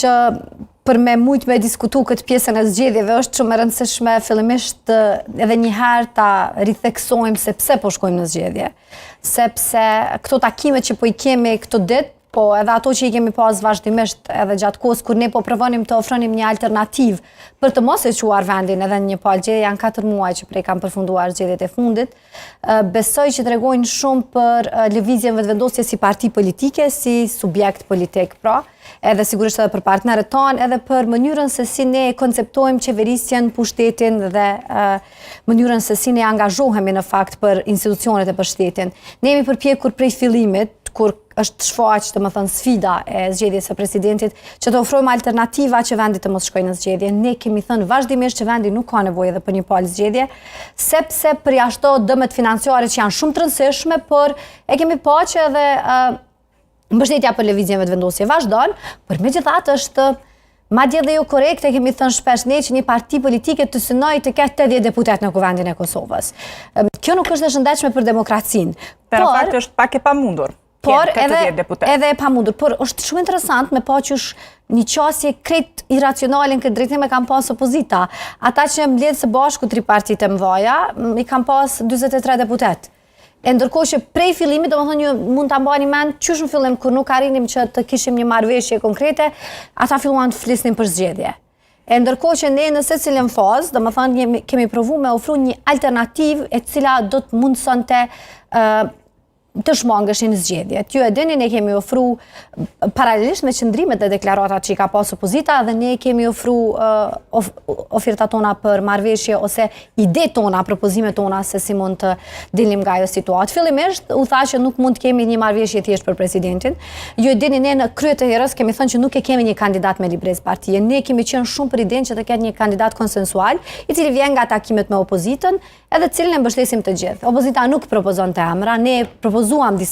që për me mujt me diskutu këtë pjesën e zgjedhjeve është shumë e rëndësishme fillimisht edhe njëherë ta ritheksojmë se pse po shkojmë në zgjedhje. Sepse këto takimet që po i kemi këto ditë, po edhe ato që i kemi pas vazhdimisht edhe gjatë kohës kur ne po provonim të ofronim një alternativë për të mos e quar vendin edhe në një palë zgjedhje, janë 4 muaj që prej kam përfunduar zgjedhjet e fundit. Besoj që tregojnë shumë për lëvizjen vetëvendosje si parti politike, si subjekt politik pra, edhe sigurisht edhe për partnerët tanë, edhe për mënyrën se si ne konceptojmë qeverisjen, pushtetin dhe mënyrën se si ne angazhohemi në fakt për institucionet e për shtetin. Ne jemi përpjekur prej fillimit, kur është shfaq, të më thënë, sfida e zgjedhjes së presidentit, që të ofrojmë alternativa që vendi të mos shkojë në zgjedhje. Ne kemi thënë vazhdimisht që vendi nuk ka nevojë edhe për një palë zgjedhje, sepse përjashto dëmet financiare që janë shumë të rëndësishme, por e kemi pa që edhe mbështetja për lëvizjen vetëvendosje vazhdon, por megjithatë është madje dhe jo korrekte, kemi thënë shpesh ne që një parti politike të synojë të ketë 80 deputet në kuvendin e Kosovës. Kjo nuk është e shëndetshme për demokracinë. Në fakt është pak e pamundur. Por edhe e pamundur, por është shumë interesant me pa që është një qasje krejt iracionale në këtë drejtim e kam pas opozita. Ata që mbledh së bashku tripartit e mëdhaja, i kam pas 23 deputet. E ndërkohë që prej fillimit, domethënë ju mund ta mbani mend qysh në fillim kur nuk arrinim që të kishim një marrëveshje konkrete, ata filluan të flisnin për zgjedhje. E ndërkohë që ne në secilën fazë, domethënë kemi provuar me ofru një alternativë e cila do të mundsonte të shmangeshin zgjedhjet. Ju e dini, ne kemi ofru paralelisht me qëndrimet dhe deklaratat që i ka pas opozita dhe ne kemi ofru oferta tona për marrëveshje ose ide tona, propozime tona se si mund të dilnim nga ajo situatë. Fillimisht u tha që nuk mund të kemi një marrëveshje thjesht për presidentin. Ju e dini, ne në krye të herës kemi thënë që nuk e kemi një kandidat me librez partie. Ne kemi qenë shumë për idenë që të ketë një kandidat konsensual, i cili vjen nga takimet me opozitën, edhe cilin e mbështesim të gjithë. Opozita nuk propozon të emra, ne propozuam disa